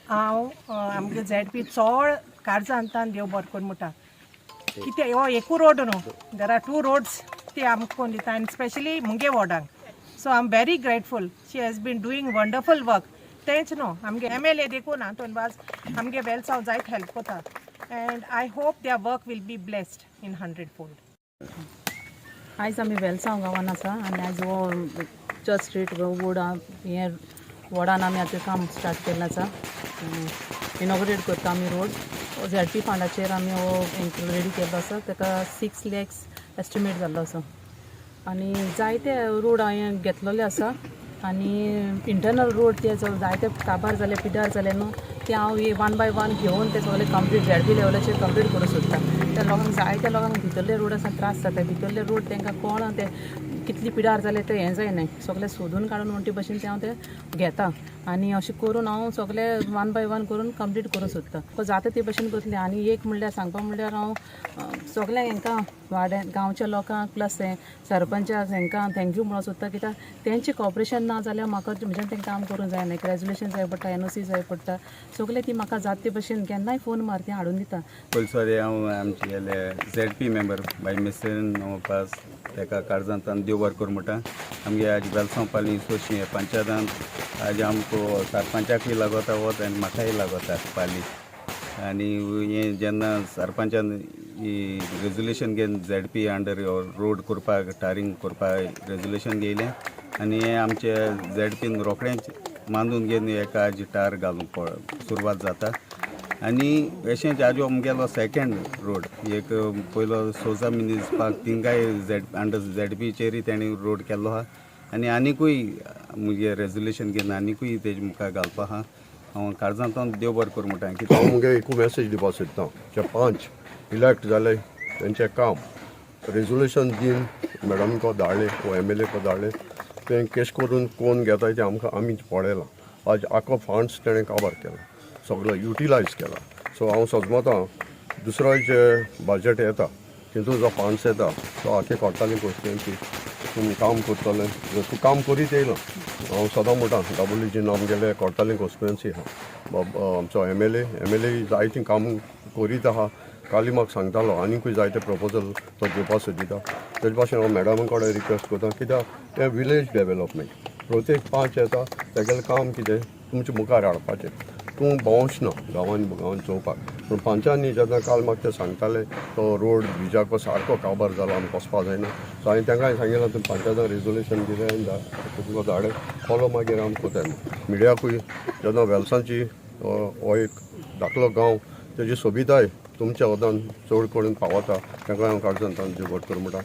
हांव आमगे झेडपी चोड काळजांतान देव बरें करून म्हणटा कितें हो एकू रोड न्हू देर आर 2 रोड्स ती आमकां कोण दिता आनी स्पेशली मुगे वॉर्डांक so I am very grateful she has been doing wonderful work तेंच न्हू आमगे MLA देखून तोनवाज आमगे वेल्सांव जायत हेल्प कोता and I hope their work will be blessed in 100-fold. आयज आमी वेलसांव गांवांत आसा आनी आयज हो चर्च स्ट्रीट वोड हे वोडान आमी आतां काम स्टार्ट केल्लें आसा. इनॉग्रेट करता आमी रोड ZP फंडाचेर आमी हो रेडी केल्लो आसा. ताका 6 lakhs एस्टिमेट जाल्लो आसा आनी जायते रोड हांवें घेतलेले आसा आनी इंटरनल रोड ते जायते काबार जाले पिड्यार जाले न्हू ते हांव 1 by 1 घेवन ते सगळे कंप्लीट ZP लेवलाचेर कंप्लीट करूं सोदता. त्या लोकांक जायत्या लोकांक भितरले रोडाचा त्रास जाता. भितरले रोड तांकां कोण ते कितली पिड्यार जाले ते हें जायनाय सगळे सोदून काडून म्हणटे भशेन ते हांव ते घेता आनी अशें करून हांव सगळे 1 by 1 करून कंप्लीट करूं सोदता. जाता ते भशेन करतलें आनी एक म्हणल्यार सांगपा म्हणल्यार हांव सगळ्यांक हांकां वाड्या गांवच्या लोकांक प्लस सरपंचाक हांकां थँक्यू म्हणूंक सोदता कित्याक तेंचें कॉपरेशन ना जाल्यार म्हाका म्हणजे तें काम करूंक जायना. एक रेजोल्युशन जाय पडटा NOC जाय पडटा सगळे ती म्हाका जाता ते भशेन केन्नाय फोन मार तें हाडून दिता. पयलीं हांव आमचे ZP मेंबर बाय मिस्टर पास ताका काळजांतान देव बरें करूं म्हणटा. आमगे आज वेलसांव पाली सोशी पंचायतान आज आमकां सरपंचाकूय लागता वत आनी म्हाकाय लागता पाली आनी हें जेन्ना सरपंचान रेजोल्युशन घेवन ZP अंडर रोड करपाक टारींग करपाक रेजोल्युशन घेयलें आनी हें आमचे ZPन रोखडेंच मांडून घेवन एका आज टार घालूंक सुरवात जाता. आनी अशेंच आजो आमगेलो सेकंड रोड एक पयलो सोजा म्युनिसिपाक तिंगाय अंडर ZPचेरूय तेणी रोड केल्लो आहा आनी आनिकूय मुगे रेजोल्युशन घेवन आनिकूय तेजे मुखार घालपा आहा. हांव काळजांतान देव बरें करूं म्हणटा कित्याक हांव मुगे एकू मॅसेज दिवपा सोदतां जे 5 इलेक्ट जाले तेंचें काम रेजोल्युशन दिवन मॅडम को धाडलें वो MLA को धाडलें तें केश करून कोण घेताय तें आमकां आमीच पळयलां. आज आख्खो फंड्स तेणें काबार केला सगळो युटिलायज केला. सो हांव सजमतां दुसरो जे बजेट येता तितून जो फंड्स येता तो आख्खे कोर्टाली कॉन्स्टिट्युएन्सी तूं काम करतलें जर तूं काम करीत येयलो हांव सदां म्हणटा WG आमगेले कोर्टाली कॉन्स्टिट्युएन्सी आहा आमचो MLA जायतीं काम करीत आहा. काली म्हाका सांगतालो आनीकूय जायते प्रपोजल तो दिवपा सोदिता. तेजे भाशेन हांव मॅडमा कडेन रिक्वेस्ट करता कित्याक तें विलेज डेवलपमेंट प्रत्येक 5 येता तेगेलें काम कितें तुमच्या मुखार हाडपाचें. तूं भोंवच ना गांवांनी चोवपाक पूण पंचांनी जेन्ना काल म्हाका ते सांगताले तो रोड बिजाको सारको काबार जालो आमी वचपा जायना. सो हांवें तांकांय सांगिल्लें तुमी पंचायतान रेजोल्युशन दिलें तुका धाडे फॉलो मागीर आमी कोताय. मिडियाकूय जेन्ना वेल्सांची हो एक धाकलो गांव तेजी सोबिताय तुमच्या वदान चड करून पावता ताका हांव काळजांतान देव बरें करूं म्हणटा.